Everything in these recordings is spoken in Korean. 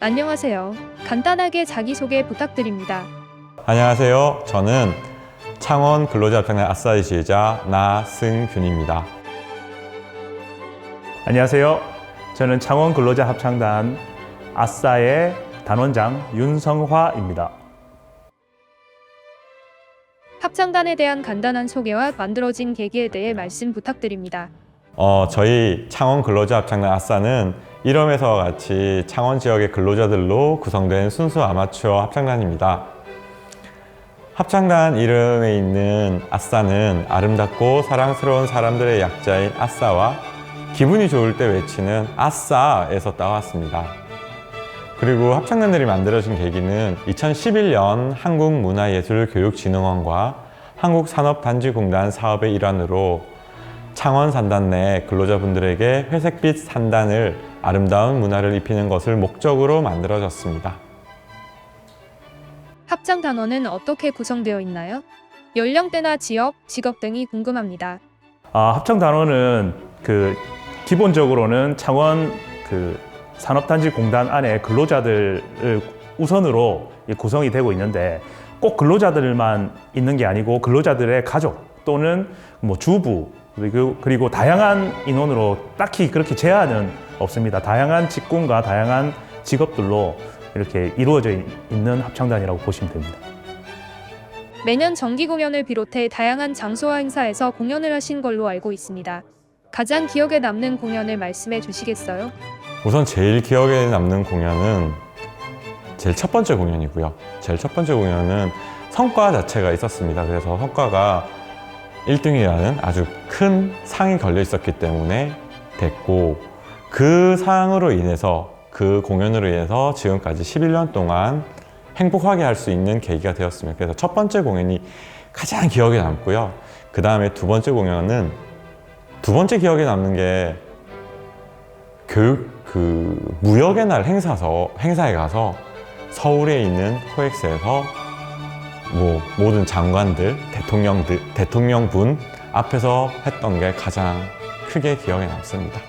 안녕하세요. 간단하게 자기소개 부탁드립니다. 안녕하세요. 저는 창원 근로자합창단 아싸의 지휘자 나승균입니다. 안녕하세요. 저는 창원 근로자 합창단 아싸의 단원장 윤성화입니다. 합창단에 대한 간단한 소개와 만들어진 계기에 대해 말씀 부탁드립니다. 저희 창원 근로자합창단 아싸는 이름에서와 같이 창원 지역의 근로자들로 구성된 순수 아마추어 합창단입니다. 합창단 이름에 있는 아싸는 아름답고 사랑스러운 사람들의 약자인 아싸와 기분이 좋을 때 외치는 아싸에서 따왔습니다. 그리고 합창단들이 만들어진 계기는 2011년 한국문화예술교육진흥원과 한국산업단지공단 사업의 일환으로 창원 산단 내 근로자분들에게 회색빛 산단을 아름다운 문화를 입히는 것을 목적으로 만들어졌습니다. 합창단원은 어떻게 구성되어 있나요? 연령대나 지역, 직업 등이 궁금합니다. 합창단원은 기본적으로는 창원 산업단지공단 안에 근로자들을 우선으로 구성이 되고 있는데 꼭 근로자들만 있는 게 아니고 근로자들의 가족 또는 주부 그리고 다양한 인원으로 딱히 그렇게 제한은 없습니다. 다양한 직군과 다양한 직업들로 이렇게 이루어져 있는 합창단이라고 보시면 됩니다. 매년 정기 공연을 비롯해 다양한 장소와 행사에서 공연을 하신 걸로 알고 있습니다. 가장 기억에 남는 공연을 말씀해 주시겠어요? 우선 제일 기억에 남는 공연은 제일 첫 번째 공연이고요. 제일 첫 번째 공연은 성과 자체가 있었습니다. 그래서 성과가 1등이라는 아주 큰 상이 걸려 있었기 때문에 됐고, 그 상으로 인해서 그 공연으로 인해서 지금까지 11년 동안 행복하게 할 수 있는 계기가 되었습니다. 그래서 첫 번째 공연이 가장 기억에 남고요. 그 다음에 두 번째 공연은 두 번째 기억에 남는 게 무역의 날 행사에 가서 서울에 있는 코엑스에서 모든 장관들, 대통령분 앞에서 했던 게 가장 크게 기억에 남습니다.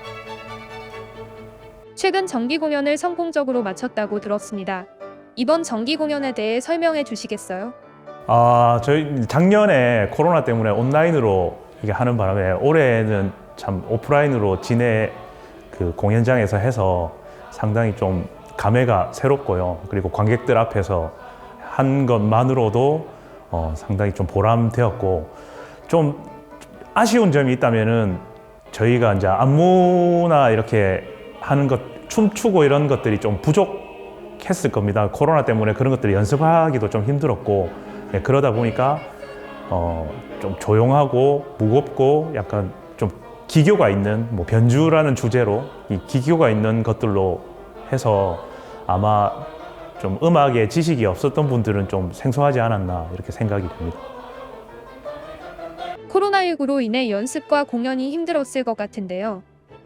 최근 정기 공연을 성공적으로 마쳤다고 들었습니다. 이번 정기 공연에 대해 설명해 주시겠어요? 저희 작년에 코로나 때문에 온라인으로 이게 하는 바람에 올해는 참 오프라인으로 공연장에서 해서 상당히 좀 감회가 새롭고요. 그리고 관객들 앞에서 한 것만으로도 상당히 좀 보람되었고, 좀 아쉬운 점이 있다면은 저희가 이제 안무나 이렇게 하는 것, 춤추고 이런 것들이 좀 부족했을 겁니다. 코로나 때문에 그런 것들을 연습하기도 좀 힘들었고, 그러다 보니까 좀 조용하고 무겁고 약간 좀 기교가 있는 변주라는 주제로 이 기교가 있는 것들로 해서 아마 좀 음악에 지식이 없었던 분들은 좀 생소하지 않았나 이렇게 생각이 됩니다. 코로나19로 인해 연습과 공연이 힘들었을 것 같은데요.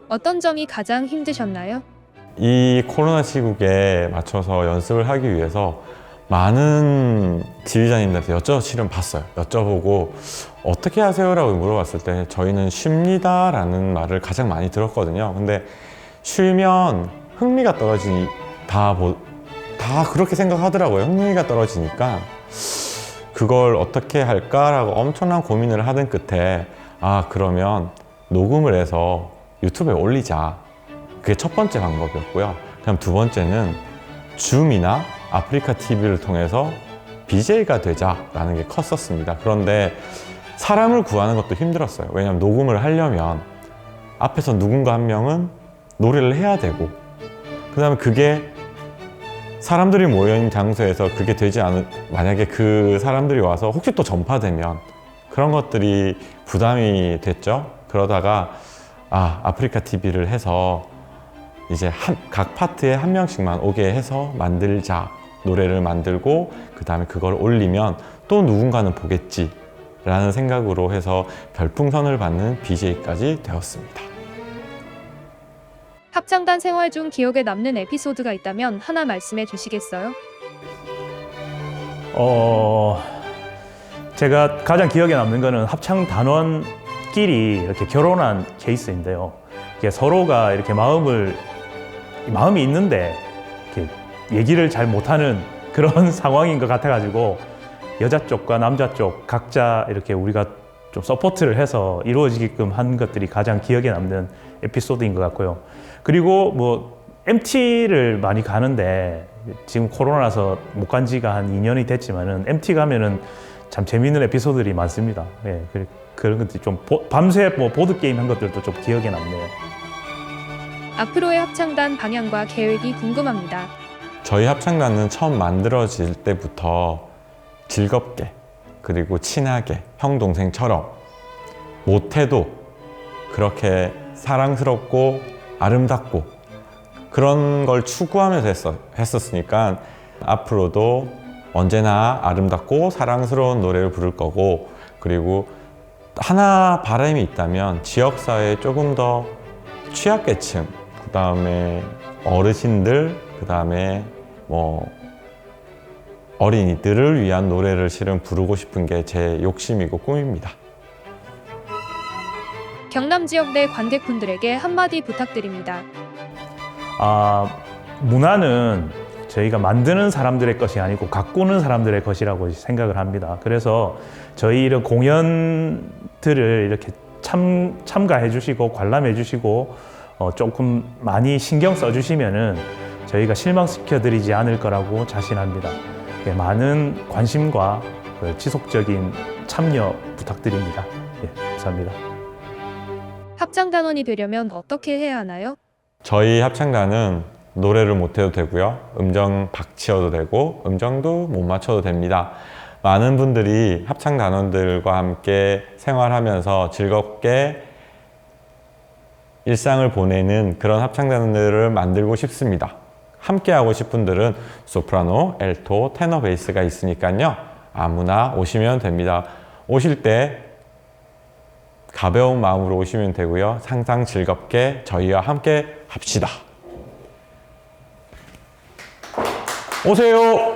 어떤 점이 가장 힘드셨나요? 이 코로나 시국에 맞춰서 연습을 하기 위해서 많은 지휘자님들한테 여쭤보시면 봤어요. 여쭤보고 어떻게 하세요? 라고 물어봤을 때 저희는 쉽니다 라는 말을 가장 많이 들었거든요. 근데 쉬면 흥미가 다 그렇게 생각하더라고요. 흥미가 떨어지니까 그걸 어떻게 할까라고 엄청난 고민을 하던 끝에 그러면 녹음을 해서 유튜브에 올리자. 그게 첫 번째 방법이었고요. 그럼 두 번째는 줌이나 아프리카 TV를 통해서 BJ가 되자라는 게 컸었습니다. 그런데 사람을 구하는 것도 힘들었어요. 왜냐하면 녹음을 하려면 앞에서 누군가 한 명은 노래를 해야 되고, 그 다음에 그게 사람들이 모여있는 장소에서 그게 만약에 그 사람들이 와서 혹시 또 전파되면 그런 것들이 부담이 됐죠. 그러다가 아프리카 TV를 해서 이제 각 파트에 한 명씩만 오게 해서 만들자. 노래를 만들고 그 다음에 그걸 올리면 또 누군가는 보겠지 라는 생각으로 해서 별풍선을 받는 BJ까지 되었습니다. 합창단 생활 중 기억에 남는 에피소드가 있다면 하나 말씀해 주시겠어요? 제가 가장 기억에 남는 거는 합창단원끼리 이렇게 결혼한 케이스인데요. 이게 서로가 이렇게 마음이 있는데 이렇게 얘기를 잘 못하는 그런 상황인 것 같아가지고 여자 쪽과 남자 쪽 각자 이렇게 우리가 좀 서포트를 해서 이루어지게끔 한 것들이 가장 기억에 남는 에피소드인 것 같고요. 그리고 뭐 MT를 많이 가는데 지금 코로나라서 못 간 지가 한 2년이 됐지만은 MT 가면은 참 재미있는 에피소드들이 많습니다. 예, 그런 것들이 좀 밤새 뭐 보드 게임 한 것들도 좀 기억에 남네요. 앞으로의 합창단 방향과 계획이 궁금합니다. 저희 합창단은 처음 만들어질 때부터 즐겁게 그리고 친하게 형 동생처럼 못해도 그렇게 사랑스럽고 아름답고 그런 걸 추구하면서 했었으니까 앞으로도 언제나 아름답고 사랑스러운 노래를 부를 거고, 그리고 하나 바람이 있다면 지역사회에 조금 더 취약계층, 그 다음에 어르신들, 그 다음에 뭐 어린이들을 위한 노래를 실은 부르고 싶은 게 제 욕심이고 꿈입니다. 경남 지역 내 관객분들에게 한마디 부탁드립니다. 문화는 저희가 만드는 사람들의 것이 아니고 가꾸는 사람들의 것이라고 생각을 합니다. 그래서 저희 이런 공연들을 이렇게 참가해 주시고 관람해 주시고 조금 많이 신경 써 주시면은 저희가 실망시켜 드리지 않을 거라고 자신합니다. 많은 관심과 지속적인 참여 부탁드립니다. 예, 감사합니다. 합창단원이 되려면 어떻게 해야 하나요? 저희 합창단은 노래를 못해도 되고요, 음정 박치어도 되고 음정도 못 맞춰도 됩니다. 많은 분들이 합창단원들과 함께 생활하면서 즐겁게 일상을 보내는 그런 합창단원들을 만들고 싶습니다. 함께 하고 싶은 분들은 소프라노, 엘토, 테너, 베이스가 있으니까요, 아무나 오시면 됩니다. 오실 때 가벼운 마음으로 오시면 되고요, 항상 즐겁게 저희와 함께 합시다. 오세요.